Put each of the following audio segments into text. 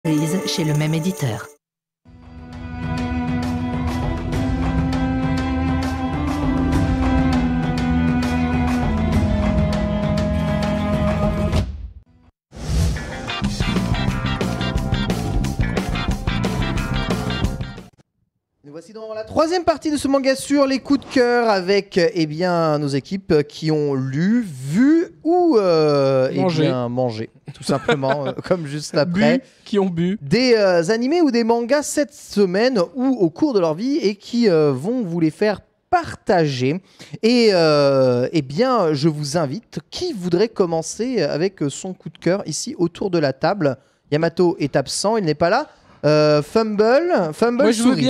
chez le même éditeur. Nous voici dans la troisième partie de ce manga sur les coups de cœur avec nos équipes qui ont lu, vu ou mangé, tout simplement, comme juste après. Qui ont bu. Des animés ou des mangas cette semaine ou au cours de leur vie et qui vont vous les faire partager. Et je vous invite, qui voudrait commencer avec son coup de cœur ici autour de la table? Yamato est absent, il n'est pas là. Fumble souris.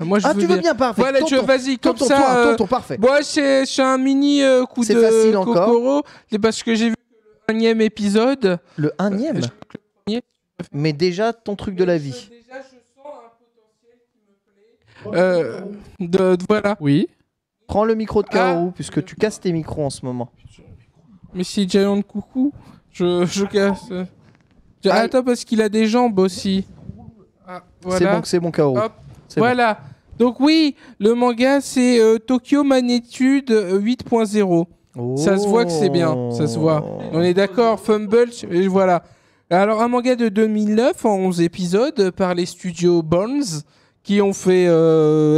Moi, je tu veux bien, parfait. Voilà, vas-y, comme ça. Tonton, parfait. Moi, c'est un mini coup de facile Kokoro. C'est parce que j'ai vu le 1e épisode. Le 1e Mais déjà, ton truc de la vie. Déjà, je sens un potentiel qui me plaît. Voilà. Oui. Prends le micro de Kaoru, puisque tu casses tes micros en ce moment. Mais si Giant Coucou, je casse. Attends, parce qu'il a des jambes aussi. Ah, voilà. C'est bon, Kaoru. Voilà. Bon. Donc oui, le manga, c'est Tokyo Magnitude 8.0. Oh. Ça se voit que c'est bien, ça se voit. On est d'accord, Fumble, et voilà. Alors, un manga de 2009 en 11 épisodes par les studios Bones qui ont fait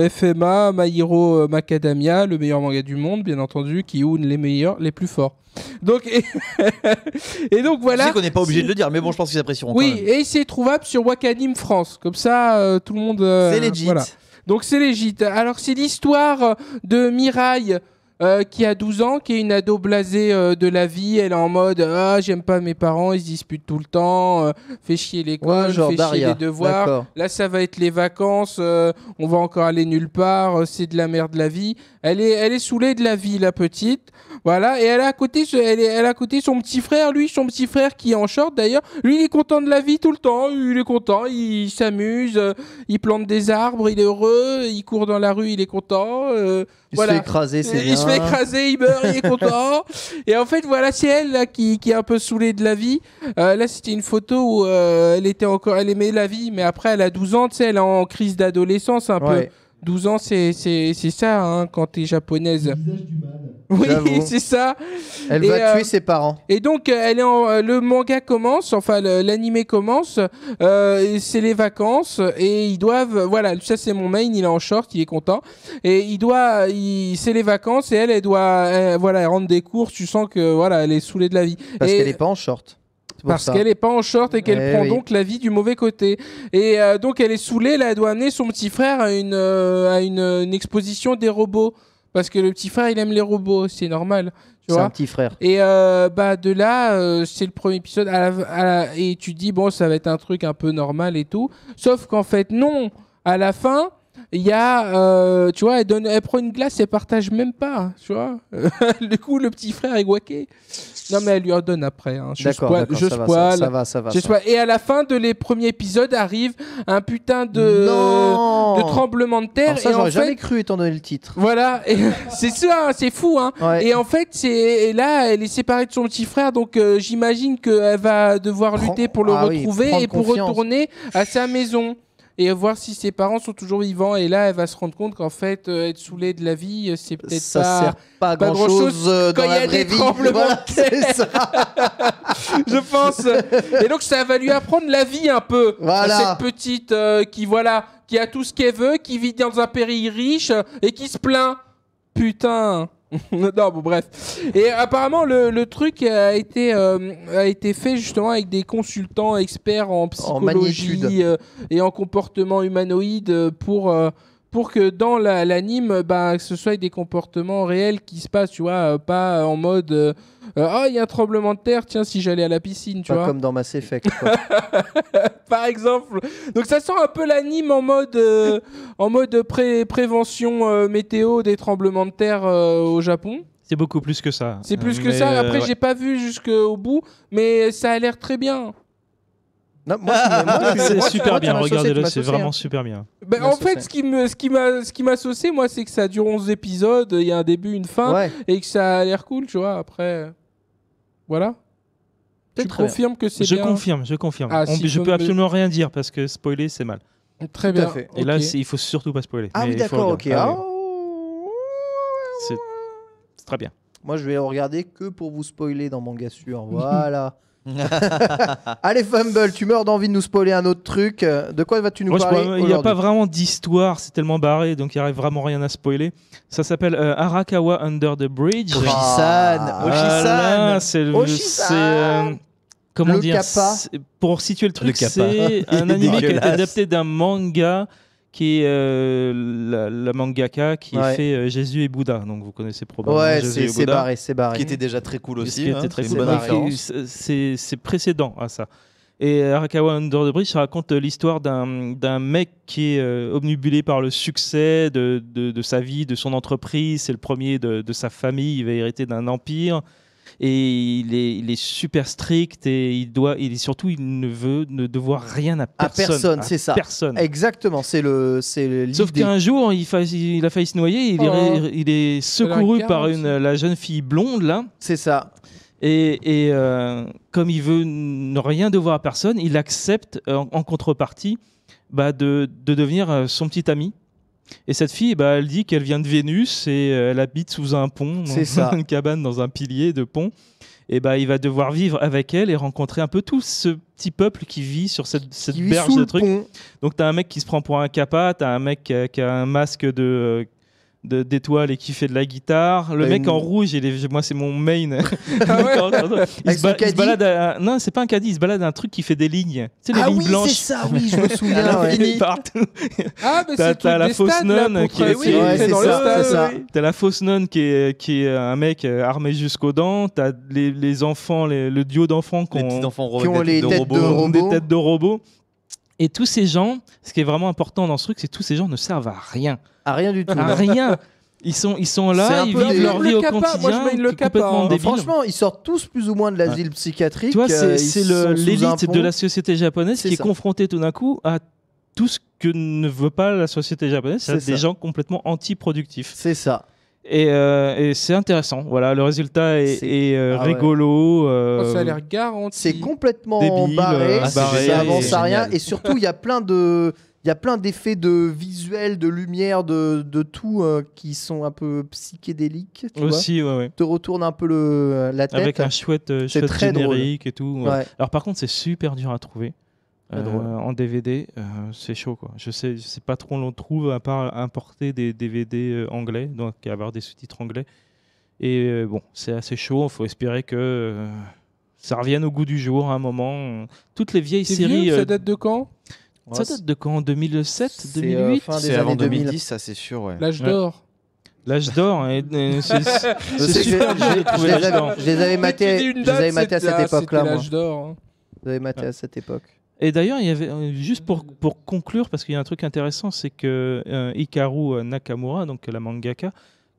FMA, My Hero Macadamia, le meilleur manga du monde, bien entendu, qui own les meilleurs, les plus forts. Donc, et donc voilà. Je sais qu'on n'est pas obligé de le dire, mais bon, je pense qu'ils apprécieront. Oui, et c'est trouvable sur Wakanim France. Comme ça, tout le monde. C'est legit. Voilà. Donc c'est legit. Alors c'est l'histoire de Mirai. Qui a 12 ans, qui est une ado blasée de la vie. Elle est en mode j'aime pas mes parents, ils se disputent tout le temps, fait chier l'école, fait chier les devoirs. D'accord. Là, ça va être les vacances, on va encore aller nulle part, c'est de la merde la vie. Elle est saoulée de la vie, la petite. Voilà, et elle a à côté, elle a à côté son petit frère, son petit frère qui est en short d'ailleurs. Lui, il est content de la vie tout le temps, il est content, il s'amuse, il plante des arbres, il est heureux, il court dans la rue, il est content. Il se fait écraser, c'est bien. Il se fait écraser, il meurt, il est content. Et en fait, voilà, c'est elle là, qui est un peu saoulée de la vie. Là, c'était une photo où elle aimait la vie, mais après, elle a 12 ans, tu sais, elle est en crise d'adolescence un peu. 12 ans, c'est ça, hein, quand t'es japonaise. Oui, c'est ça. Elle va tuer ses parents. Et donc, le manga commence, enfin, l'animé commence, c'est les vacances, et ils doivent, voilà, ça c'est mon main, il est en short, il est content, et c'est les vacances, et elle doit, voilà, rendre des courses, tu sens que, voilà, elle est saoulée de la vie. Parce qu'elle n'est pas en short. Parce qu'elle n'est pas en short et qu'elle prend donc la vie du mauvais côté. Et donc elle est saoulée, là elle doit amener son petit frère à une exposition des robots. Parce que le petit frère il aime les robots, c'est normal. C'est un petit frère. Et de là, c'est le premier épisode. Et tu dis, bon, ça va être un truc un peu normal et tout. Sauf qu'en fait, non. À la fin, il y a, tu vois, elle prend une glace, elle partage même pas, tu vois. Du coup, le petit frère est guaqué. Non, mais elle lui en donne après. Hein. Je spoil. Ça va. Et à la fin de les premiers épisodes arrive un putain de tremblement de terre. Alors ça, et j'aurais jamais cru étant donné le titre. Voilà, et c'est ça, c'est fou. Hein. Ouais. Et en fait, là, elle est séparée de son petit frère, donc j'imagine qu'elle va devoir lutter pour le retrouver et pour retourner à sa maison. Et voir si ses parents sont toujours vivants. Et là, elle va se rendre compte qu'en fait, être saoulée de la vie, c'est peut-être ça sert pas grand-chose quand il y a des tremblements de terre. C'est ça. Je pense. Et donc, ça va lui apprendre la vie un peu. Voilà. Cette petite qui a tout ce qu'elle veut, qui vit dans un pays riche et qui se plaint. Putain. Non, bon, bref. Et apparemment, le truc a été fait justement avec des consultants experts en psychologie et en comportement humanoïde pour que dans l'anime, que ce soit des comportements réels qui se passent, tu vois, pas en mode il y a un tremblement de terre, tiens, si j'allais à la piscine, tu vois. Pas comme dans Mass Effect, quoi. Par exemple. Donc ça sent un peu l'anime en mode prévention météo des tremblements de terre au Japon. C'est beaucoup plus que ça. C'est plus que ça. Après, j'ai pas vu jusqu'au bout, mais ça a l'air très bien. Non, c'est super bien, regardez-le, c'est vraiment super bien. En fait, ce qui m'a saucé, moi, c'est que ça dure 11 épisodes, il y a un début, une fin, et que ça a l'air cool, tu vois, après... Voilà. Tu confirmes que c'est bien? Je confirme. Ah, si Je peux absolument rien dire parce que spoiler, c'est mal. Très Tout à bien. fait. Et là, il faut surtout pas spoiler. Ah Mais oui, il faut d'accord, ok. regarder. Ah, C'est très bien. Moi, je vais le regarder que pour vous spoiler dans Manga Sûr. Voilà. Allez, Fumble, tu meurs d'envie de nous spoiler un autre truc. De quoi vas-tu nous parler Il n'y a pas vraiment d'histoire, c'est tellement barré, donc il n'y a vraiment rien à spoiler. Ça s'appelle Arakawa Under the Bridge. Oshi-san. Voilà, c'est comment Le dire kappa. pour situer le truc, kappa. c'est un Il est anime qui a été dégueulasse. adapté d'un manga qui est la mangaka qui Ouais. fait Jésus et Bouddha. Donc vous connaissez probablement Ouais, Jésus et c'est Bouddha. barré, c'est barré. Qui était déjà très cool Ce aussi. qui hein, était très c'est cool. une bonne barré. référence. C'est précédent à ça. Et Arakawa Under the Bridge, ça raconte l'histoire d'un mec qui est obnubilé par le succès de sa vie, de son entreprise. C'est le premier de sa famille. Il va hériter d'un empire. Et il est super strict et il ne veut ne devoir rien à personne. personne, c'est ça. Personne. Exactement, c'est l'idée. Sauf qu'un jour, il a failli se noyer. Il est secouru par la jeune fille blonde là. C'est ça. Et comme il veut ne rien devoir à personne, il accepte en contrepartie de devenir son petit ami. Et cette fille, elle dit qu'elle vient de Vénus et elle habite sous un pont, dans une cabane dans un pilier de pont. Et il va devoir vivre avec elle et rencontrer un peu tout ce petit peuple qui vit sur cette berge de trucs. Donc tu as un mec qui se prend pour un kappa, tu as un mec qui a un masque d'étoiles et qui fait de la guitare. Le mec en rouge, moi c'est mon main. Il se balade non, c'est pas un caddie, il se balade à un truc qui fait des lignes. Tu sais, les lignes blanches. C'est ça, oui, je me souviens. Ouais. Partout. Ah, mais c'est t'as la fausse nonne qui c'est ça. T'as la fausse nonne qui est un mec armé jusqu'aux dents. T'as les enfants, le duo d'enfants qui ont les têtes des têtes de robots. Et tous ces gens, ce qui est vraiment important dans ce truc, c'est que tous ces gens ne servent à rien. À rien du tout. À rien. Ils sont là, ils vivent leur vie au quotidien. Moi, je mets le complètement débile. Franchement, ils sortent tous plus ou moins de l'asile psychiatrique. Tu vois, c'est l'élite de la société japonaise qui est confrontée tout d'un coup à tout ce que ne veut pas la société japonaise. C'est des gens complètement anti-productifs. C'est ça. Et c'est intéressant. Voilà, le résultat est rigolo. Ça a l'air garanti. C'est complètement débile, barré. Ça avance à rien. génial. Et surtout, il y a plein d'effets de visuels, de lumière, de tout qui sont un peu psychédéliques. Tu aussi, vois ouais. te retourne un peu la tête. Avec un chouette très générique et tout. Ouais. Alors par contre, c'est super dur à trouver. En DVD, c'est chaud quoi. Je sais pas trop où on le trouve à part importer des DVD anglais, donc avoir des sous-titres anglais. Et bon, c'est assez chaud. Il faut espérer que ça revienne au goût du jour à un moment. Toutes les vieilles séries. Vieux, ça date de quand? Ça date de quand? 2007, 2008? C'est avant 2010, ça c'est sûr. Ouais. L'âge d'or. L'âge d'or, c'est super dur de trouver l'âge d'or. Je les avais matés à cette époque-là. L'âge d'or. Je les avais matés à cette époque. Et d'ailleurs, il y avait juste pour conclure, parce qu'il y a un truc intéressant, c'est que Hikaru Nakamura, donc la mangaka,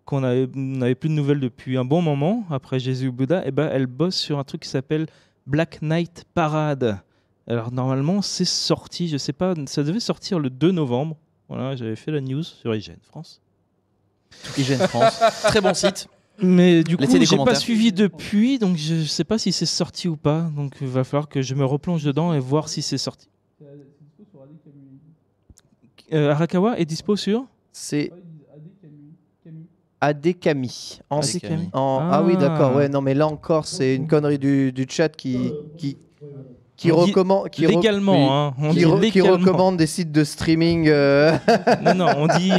qu'on n'avait plus de nouvelles depuis un bon moment après Jésus et Bouddha, elle bosse sur un truc qui s'appelle Black Knight Parade. Alors normalement, c'est sorti, je sais pas, ça devait sortir le 2 novembre. Voilà, j'avais fait la news sur IGN France. IGN France, très bon site. Mais du coup, Laissez des j'ai pas commentaires. suivi depuis, donc je sais pas si c'est sorti ou pas. Donc il va falloir que je me replonge dedans et voir si c'est sorti. Arakawa est dispo sur C'est Adekami. Adekami. Ah oui, d'accord. Ouais, non, mais là encore, c'est une connerie du chat qui recommande. Légalement, on dit légalement. Qui recommande des sites de streaming Non, on dit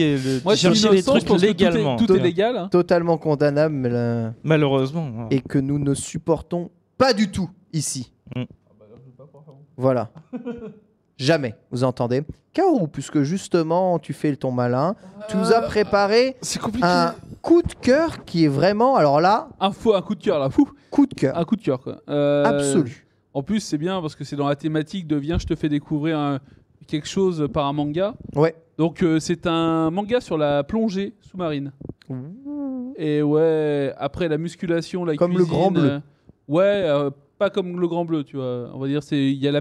Moi, je suis chercher les innocent, je trucs pense que légalement. tout est légal. Hein. totalement condamnables, mais là- Malheureusement. et que nous ne supportons pas du tout ici. Mm. Voilà. Jamais, vous entendez. Kaoru, puisque justement tu fais ton malin, tu nous as préparé C'est compliqué. un coup de cœur qui est vraiment, alors là, Un coup de cœur là, fou. coup de cœur Un coup de cœur quoi. absolu. En plus, c'est bien parce que c'est dans la thématique de viens, je te fais découvrir quelque chose par un manga. Ouais. Donc c'est un manga sur la plongée sous-marine. Et ouais, après la musculation, la Comme le cuisine, Grand Bleu. Pas comme le Grand Bleu, tu vois. On va dire il y a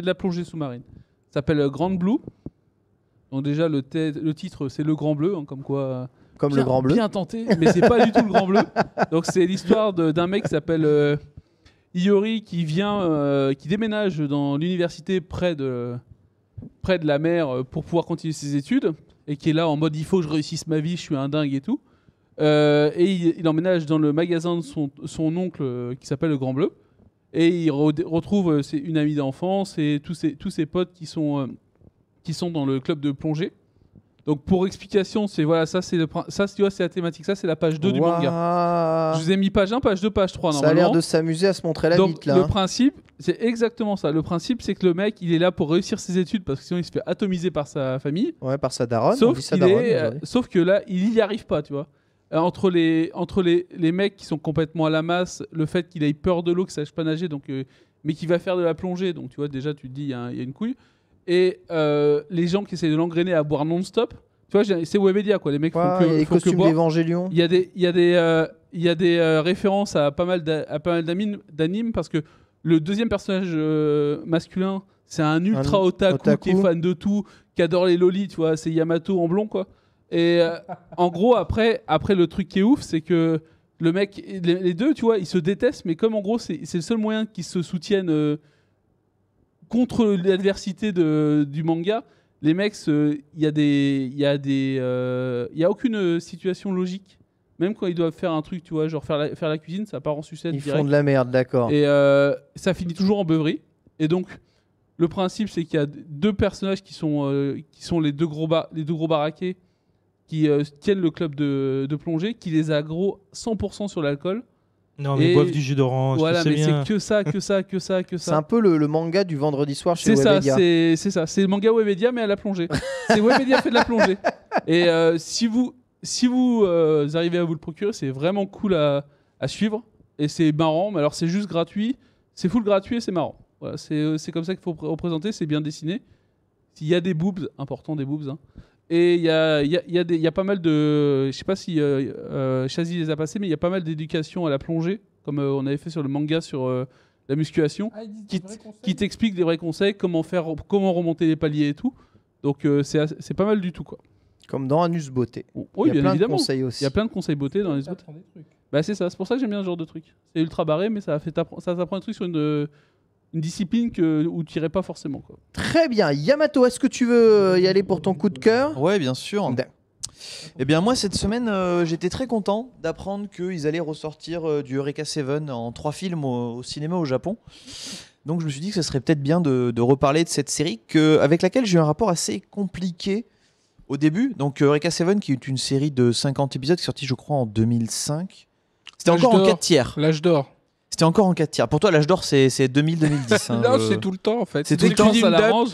de la plongée sous-marine. Ça s'appelle Grand Blue. Donc déjà le titre c'est le Grand Bleu, hein, comme quoi. Comme Bien- le Grand Bleu. Bien tenté, mais c'est pas du tout le Grand Bleu. Donc c'est l'histoire d'un mec qui s'appelle Iori qui qui déménage dans l'université près de la mer pour pouvoir continuer ses études et qui est là en mode il faut que je réussisse ma vie, je suis un dingue et tout. Et il emménage dans le magasin de son oncle qui s'appelle le Grand Bleu et il retrouve une amie d'enfance et tous ses potes qui sont dans le club de plongée. Donc pour explication, c'est voilà, ça tu vois, c'est la thématique, ça c'est la page 2 du manga. Je vous ai mis page 1, page 2, page 3 normalement. Ça a l'air de s'amuser à se montrer la bite là. Le principe, c'est exactement ça. Le principe, c'est que le mec, il est là pour réussir ses études parce que sinon il se fait atomiser par sa famille. Ouais, par sa daronne. Sauf que là, il y arrive pas, tu vois. Entre les mecs qui sont complètement à la masse, le fait qu'il ait peur de l'eau, qu'il sache pas nager, donc mais qui va faire de la plongée, donc tu vois déjà tu te dis il y a une couille. Et les gens qui essayent de l'engrainer à boire non-stop, tu vois, c'est Webedia quoi. Les mecs font que les costumes d'Évangélion. Il y a des références à pas mal d'animes parce que le deuxième personnage masculin, c'est un ultra otaku qui est fan de tout, qui adore les lolis, tu vois, c'est Yamato en blond quoi. Et en gros après le truc qui est ouf, c'est que le mec, les deux, tu vois, ils se détestent, mais comme en gros c'est le seul moyen qu'ils se soutiennent contre l'adversité du manga, les mecs, il y a aucune situation logique. Même quand ils doivent faire un truc, tu vois, genre faire la cuisine, ça part en sucette direct. Ils font de la merde, d'accord. Et ça finit toujours en beuverie. Et donc, le principe, c'est qu'il y a deux personnages qui sont les deux gros baraqués qui tiennent le club de plongée, qui les aggro 100% sur l'alcool. Non, mais ils boivent du jus d'orange. Voilà, mais bien. c'est que ça. C'est un peu le manga du vendredi soir chez Webedia. C'est ça. C'est le manga Webedia, mais à la plongée. C'est Webedia fait de la plongée. Et si vous arrivez à vous le procurer, c'est vraiment cool à suivre. Et c'est marrant, mais alors c'est juste gratuit. C'est full gratuit et c'est marrant. Voilà, c'est comme ça qu'il faut représenter, c'est bien dessiné. Il y a des boobs, important des boobs. Hein. Et il y a pas mal de... Je sais pas si Chazy les a passés, mais il y a pas mal d'éducation à la plongée, comme on avait fait sur le manga sur la musculation, qui t'explique des vrais conseils, comment remonter les paliers et tout. Donc c'est pas mal du tout, quoi. Comme dans Anus Beauté. Oui, il y a bien plein évidemment. de conseils aussi. Il y a plein de conseils beauté dans Anus Beauté. Bah, c'est ça, c'est pour ça que j'aime bien ce genre de truc. C'est ultra barré, mais ça t'apprend un truc sur une discipline où tu n'irais pas forcément, quoi. Très bien. Yamato, est-ce que tu veux y aller pour ton coup de cœur ? Ouais, bien sûr. Eh bien, moi, cette semaine, j'étais très content d'apprendre qu'ils allaient ressortir du Eureka 7 en 3 films au cinéma au Japon. Donc, je me suis dit que ce serait peut-être bien de reparler de cette série avec laquelle j'ai eu un rapport assez compliqué au début. Donc, Eureka 7, qui est une série de 50 épisodes, qui est sortie, je crois, en 2005. C'était encore en 4 tiers. L'âge d'or. C'était encore en 4 tiers. Pour toi, l'âge d'or, c'est 2000-2010. Hein, non, c'est tout le temps, en fait. C'est tout le temps, ça l'arrange.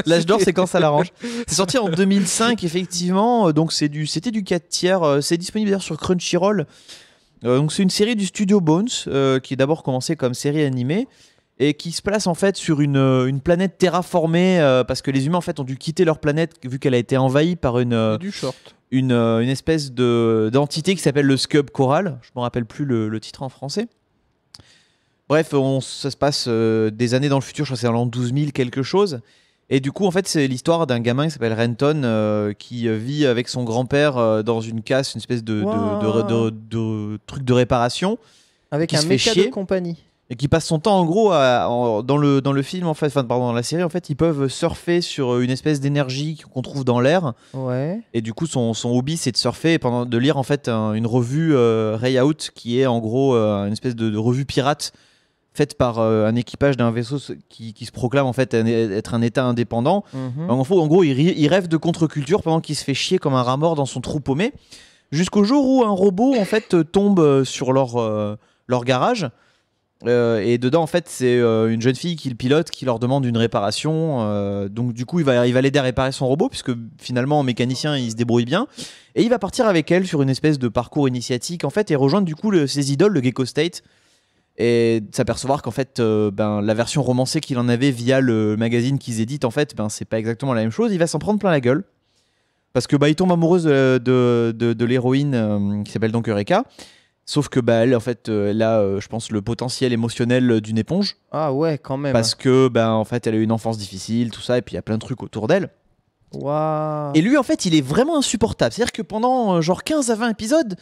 L'âge d'or, c'est quand ça l'arrange. C'est sorti en 2005, effectivement. Donc, c'était du 4 tiers. C'est disponible d'ailleurs sur Crunchyroll. Donc, c'est une série du studio Bones, qui est d'abord commencée comme série animée et qui se place en fait sur une planète terraformée parce que les humains en fait ont dû quitter leur planète vu qu'elle a été envahie par une espèce d'entité qui s'appelle le Scub Coral. Je me rappelle plus le titre en français. Bref, ça se passe des années dans le futur, je crois que c'est dans l'an 12 000 quelque chose. Et du coup, en fait, c'est l'histoire d'un gamin qui s'appelle Renton qui vit avec son grand-père dans une casse, une espèce de truc de réparation. Avec un méca de compagnie. Et qui passe son temps, en gros, dans le film, en fait, dans la série, en fait, ils peuvent surfer sur une espèce d'énergie qu'on trouve dans l'air. Ouais. Et du coup, son hobby, c'est de surfer et de lire, en fait, une revue Ray Out, qui est, en gros, une espèce de revue pirate faite par un équipage d'un vaisseau qui se proclame en fait être un état indépendant. En gros, il rêve de contre-culture pendant qu'il se fait chier comme un rat mort dans son trou paumé, jusqu'au jour où un robot en fait tombe sur leur garage. Et dedans en fait c'est une jeune fille qui le pilote, qui leur demande une réparation. Donc du coup il va l'aider à réparer son robot, puisque finalement en mécanicien il se débrouille bien. Et il va partir avec elle sur une espèce de parcours initiatique en fait, et rejoindre du coup ses idoles, le Gecko State. Et s'apercevoir qu'en fait la version romancée qu'il en avait via le magazine qu'ils éditent, en fait c'est pas exactement la même chose. Il va s'en prendre plein la gueule parce que il tombe amoureuse de l'héroïne qui s'appelle donc Eureka, sauf que elle en fait elle a je pense le potentiel émotionnel d'une éponge. Ah ouais, quand même. Parce que en fait elle a eu une enfance difficile, tout ça, et puis il y a plein de trucs autour d'elle. Wow. Et lui en fait il est vraiment insupportable, c'est à dire que pendant genre 15 à 20 épisodes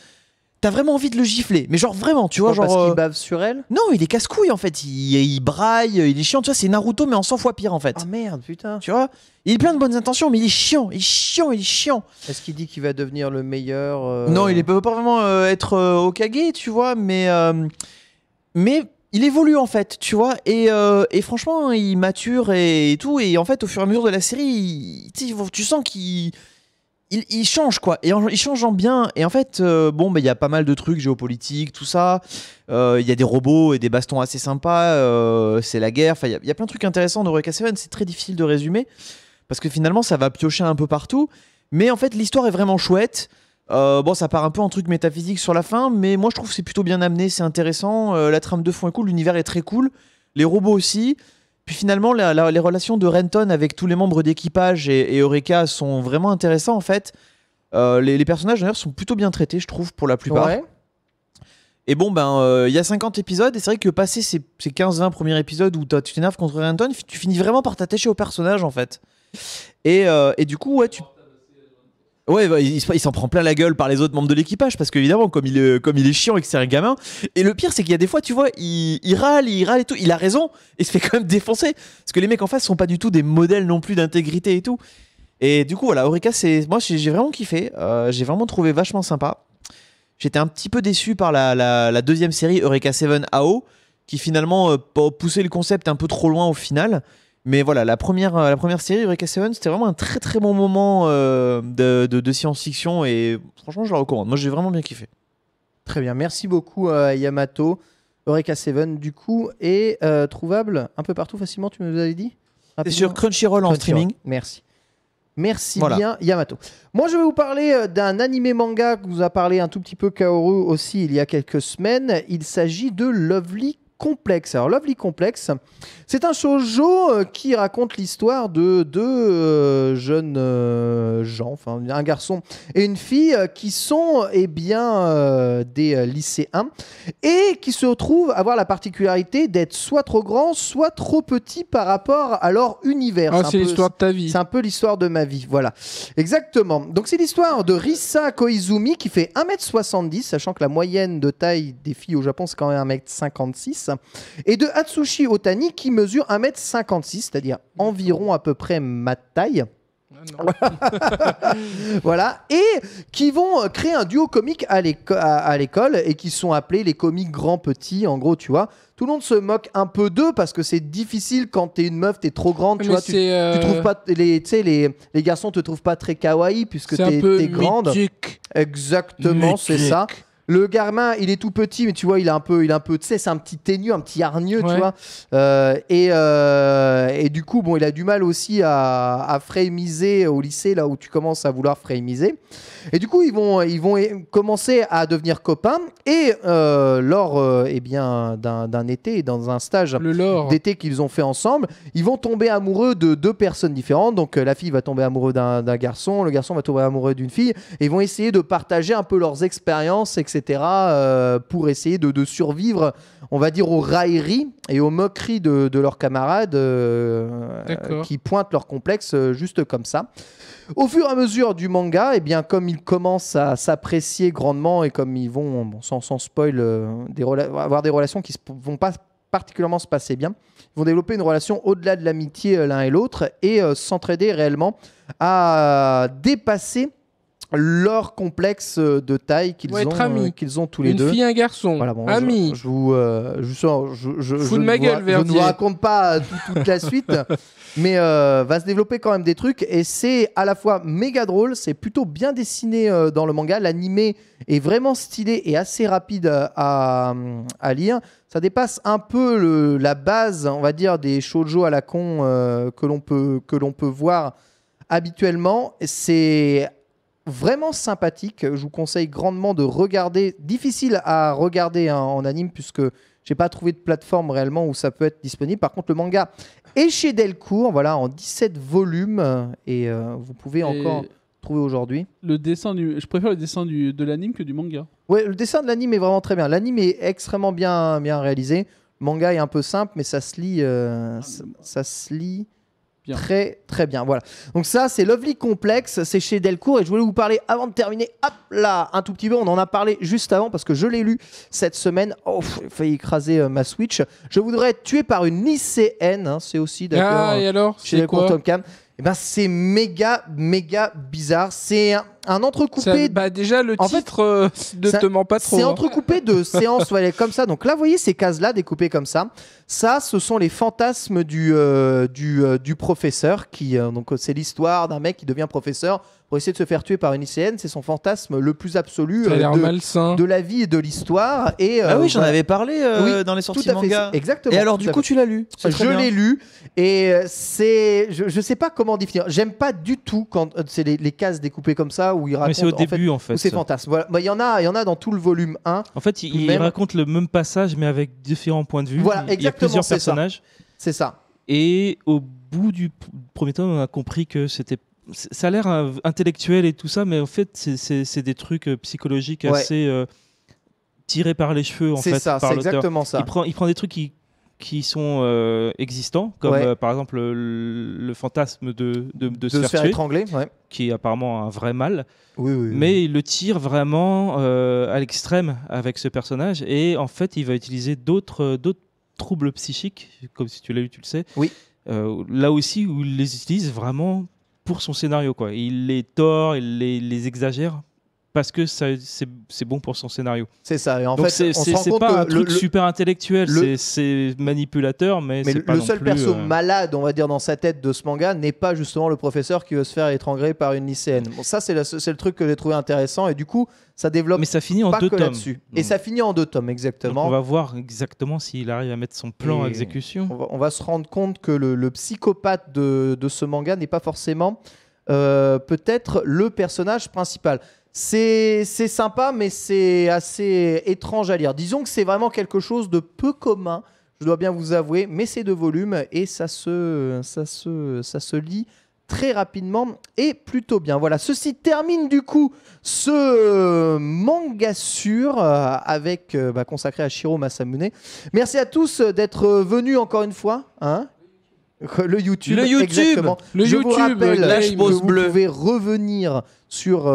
t'as vraiment envie de le gifler. Mais genre vraiment, tu vois, Parce qu'il bave sur elle. Non, il est casse-couille en fait. Il braille, il est chiant. Tu vois, c'est Naruto mais en 100 fois pire en fait. Ah merde, putain. Tu vois, il est plein de bonnes intentions, mais il est chiant. Est-ce qu'il dit qu'il va devenir le meilleur Non, il peut pas vraiment être Hokage, tu vois, mais il évolue en fait, tu vois, et franchement, il mature et tout, et en fait, au fur et à mesure de la série, tu sens qu'il il change quoi, et il change en bien, et en fait, il y a pas mal de trucs géopolitiques, tout ça, il y a des robots et des bastons assez sympas, c'est la guerre, enfin, il y a plein de trucs intéressants de Eureka Seven, c'est très difficile de résumer, parce que finalement, ça va piocher un peu partout, mais en fait, l'histoire est vraiment chouette. Ça part un peu en truc métaphysique sur la fin, mais moi je trouve que c'est plutôt bien amené, c'est intéressant, la trame de fond est cool, l'univers est très cool, les robots aussi, puis finalement les relations de Renton avec tous les membres d'équipage et Eureka sont vraiment intéressants en fait. Les personnages d'ailleurs sont plutôt bien traités je trouve pour la plupart. Ouais. Et il y a 50 épisodes et c'est vrai que passer ces 15-20 premiers épisodes où tu t'énerves contre Renton, tu finis vraiment par t'attacher au personnage en fait. Et du coup ouais, il s'en prend plein la gueule par les autres membres de l'équipage parce qu'évidemment, comme il est chiant et que c'est un gamin. Et le pire, c'est qu'il y a des fois, tu vois, il râle et tout. Il a raison et se fait quand même défoncer parce que les mecs en face sont pas du tout des modèles non plus d'intégrité et tout. Et du coup, voilà, Eureka, moi j'ai vraiment kiffé. J'ai vraiment trouvé vachement sympa. J'étais un petit peu déçu par la deuxième série, Eureka 7 AO, qui finalement poussait le concept un peu trop loin au final. Mais voilà, la première série, Eureka 7, c'était vraiment un très très bon moment de science-fiction et franchement, je la recommande. Moi, j'ai vraiment bien kiffé. Très bien, merci beaucoup Yamato. Eureka 7, du coup, est trouvable un peu partout facilement, tu nous avais dit C'est sur Crunchyroll en streaming. Merci. Merci voilà. bien Yamato. Moi je vais vous parler d'un animé manga que vous a parlé un tout petit peu Kaoru aussi il y a quelques semaines. Il s'agit de Lovely Complex. Alors Lovely Complex, c'est un shoujo qui raconte l'histoire de deux jeunes gens, enfin un garçon et une fille qui sont des lycéens et qui se retrouvent avoir la particularité d'être soit trop grands, soit trop petits par rapport à leur univers. C'est l'histoire de ta vie. C'est un peu l'histoire de ma vie, voilà. Exactement. Donc c'est l'histoire de Risa Koizumi qui fait 1m70, sachant que la moyenne de taille des filles au Japon c'est quand même 1m56. Et de Atsushi Otani qui mesure 1m56, c'est-à-dire environ à peu près ma taille. Voilà, et qui vont créer un duo comique à l'école et qui sont appelés les comiques grands-petits. En gros, tu vois, tout le monde se moque un peu d'eux parce que c'est difficile quand t'es une meuf, t'es trop grande, tu vois, tu trouves pas les garçons te trouvent pas très kawaii puisque t'es grande. Mythique. Exactement, c'est ça. Le gamin, il est tout petit, mais tu vois, il a un peu, tu sais, c'est un petit ténu, un petit hargneux, tu vois. Et du coup, il a du mal aussi à frémiser au lycée, là où tu commences à vouloir frémiser. Et du coup, ils vont commencer à devenir copains. Et lors d'un été, dans un stage d'été qu'ils ont fait ensemble, ils vont tomber amoureux de deux personnes différentes. Donc, la fille va tomber amoureux d'un garçon, le garçon va tomber amoureux d'une fille. Et ils vont essayer de partager un peu leurs expériences, etc. Pour essayer de survivre, on va dire, aux railleries et aux moqueries de leurs camarades qui pointent leur complexe juste comme ça. Au fur et à mesure du manga, comme ils commencent à s'apprécier grandement et comme ils vont, sans spoil, avoir des relations qui ne vont pas particulièrement se passer bien, ils vont développer une relation au-delà de l'amitié l'un et l'autre et s'entraider réellement à dépasser leur complexe de taille qu'ils ont tous les deux. Une fille et un garçon. Voilà, amis. Je ne vous raconte pas toute la suite, mais va se développer quand même des trucs et c'est à la fois méga drôle, c'est plutôt bien dessiné dans le manga. L'animé est vraiment stylé et assez rapide à lire. Ça dépasse un peu la base, on va dire, des shoujo à la con que l'on peut voir habituellement. C'est vraiment sympathique, je vous conseille grandement de regarder. Difficile à regarder en anime puisque j'ai pas trouvé de plateforme réellement où ça peut être disponible. Par contre, le manga est chez Delcourt, voilà, en 17 volumes et vous pouvez encore trouver aujourd'hui. Je préfère le dessin de l'anime que du manga. Ouais, le dessin de l'anime est vraiment très bien. L'anime est extrêmement bien réalisé. Le manga est un peu simple, mais ça se lit bien. Très très bien, voilà. Donc ça c'est Lovely Complex, c'est chez Delcourt et je voulais vous parler avant de terminer, hop là, un tout petit peu, on en a parlé juste avant parce que je l'ai lu cette semaine, j'ai failli écraser ma Switch. Je voudrais être tué par une lycéenne, hein, c'est aussi d'accord. Ah, et alors, chez c'est Delcourt quoi? Tom Cam. Eh ben, c'est méga bizarre, c'est un entrecoupé. Déjà le en fait, titre ne te ment pas trop. C'est hein. entrecoupé de séances comme ça. Donc là, vous voyez ces cases-là découpées comme ça. Ça, ce sont les fantasmes du professeur. Donc c'est l'histoire d'un mec qui devient professeur pour essayer de se faire tuer par une lycéenne. C'est son fantasme le plus absolu Ça a l'air malsain. de la vie et de l'histoire. Et, Ah oui, j'en avais parlé oui, dans les tout sorties à fait, manga. exactement. Et alors, tout du à coup, fait. tu l'as lu. C'est très Je bien. l'ai lu et je sais pas comment définir. J'aime pas du tout quand c'est les cases découpées comme ça où il raconte. Mais c'est au début, en fait. Où c'est fantasme. Voilà. Bah, il y en a dans tout le volume 1. En fait, il Même- raconte le même passage, mais avec différents points de vue. Voilà, Il y a exactement, plusieurs c'est ça. personnages. C'est ça. Et au bout du premier tome, on a compris que ça a l'air intellectuel et tout ça, mais en fait, c'est des trucs psychologiques Ouais. assez tirés par les cheveux, en C'est fait, ça, par c'est l'auteur. exactement ça. Il prend des trucs qui sont existants, comme Ouais. par exemple le fantasme de De se se faire tuer, étrangler. Ouais. qui est apparemment un vrai mal. Oui. Mais il le tire vraiment à l'extrême avec ce personnage. Et en fait, il va utiliser d'autres troubles psychiques, comme si tu l'as lu, tu le sais. Oui. Là aussi, où il les utilise vraiment pour son scénario, quoi. Il les tord, il les exagère parce que c'est bon pour son scénario. C'est ça. Et en Donc fait, on se rend c'est compte pas un que truc super intellectuel, le- c'est manipulateur, mais mais c'est pas le non seul plus, perso malade, on va dire, dans sa tête de ce manga n'est pas justement le professeur qui veut se faire étrangler par une lycéenne. Bon, ça, c'est le truc que j'ai trouvé intéressant et du coup, ça développe Mais ça finit en pas 2 que tomes. là-dessus. Et Donc- ça finit en 2 tomes, donc exactement. on va voir exactement s'il arrive à mettre son plan à Et exécution. On va se rendre compte que le psychopathe de ce manga n'est pas forcément peut-être le personnage principal. C'est sympa, mais c'est assez étrange à lire. Disons que c'est vraiment quelque chose de peu commun, je dois bien vous avouer, mais c'est 2 volumes et ça se lit très rapidement et plutôt bien. Voilà, ceci termine du coup ce manga sur avec consacré à Shiro Masamune. Merci à tous d'être venus encore une fois. Hein, le YouTube. Exactement. Le Je vous YouTube, rappelle Lâche que pause vous bleue. pouvez revenir sur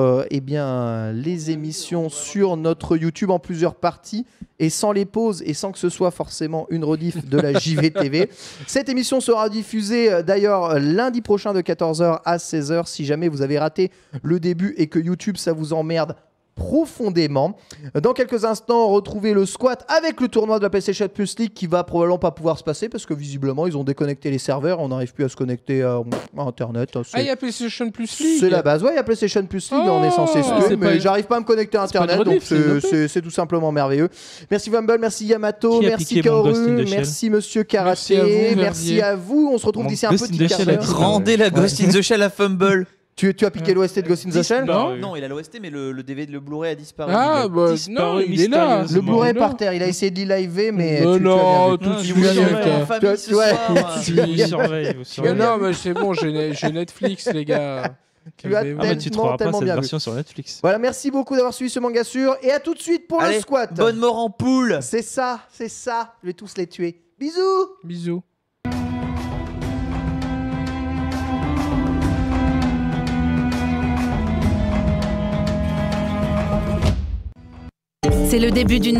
les émissions sur notre YouTube en plusieurs parties et sans les pauses et sans que ce soit forcément une rediff de la JVTV. Cette émission sera diffusée d'ailleurs lundi prochain de 14h à 16h si jamais vous avez raté le début et que YouTube ça vous emmerde profondément. Dans quelques instants, retrouvez le squat avec le tournoi de la PlayStation Plus League qui va probablement pas pouvoir se passer parce que visiblement ils ont déconnecté les serveurs, on n'arrive plus à se connecter à Internet. Ah, il y a PlayStation Plus League. C'est la base. Ouais, il y a PlayStation Plus League, on est censé se Ah, tuer, c'est mais pas- j'arrive pas à me connecter à c'est pas une Internet, donc rediff, c'est une update. c'est tout simplement merveilleux. Merci Vumble, merci Yamato, Qui a merci piqué mon Ghost in Kaoru, the Shell merci Monsieur Merci Karaté, à vous, merci Verdier. à vous. On se retrouve Mon d'ici un Ghost in petit the quart Shell a d'heure. disparu. Rendez la Ghost in the Shell à Fumble. Tu as piqué l'OST de Ghost in the Shell Non. Non, il a l'OST, mais le DVD, le Blu-ray a disparu. Ah, bah disparu non, il est là. mystérieusement. Le Blu-ray Il est par là. terre, il a essayé de l'e-liver, mais Mais tu non, as bien vu. tout de Ah, suite. je vous surveille surveille. en famille ce Ouais. soir. Tu- Vous surveille, vous Mais surveille. non, mais c'est bon, j'ai Netflix, les gars. Tu as Calmez-vous. Ah, mais tu tellement, trouveras pas tellement cette bien vu. version sur Netflix. Voilà, merci beaucoup d'avoir suivi ce manga sur et à tout de suite pour Allez, le squat. bonne mort en poule. C'est ça. Je vais tous les tuer. Bisous. Bisous. C'est le début d'une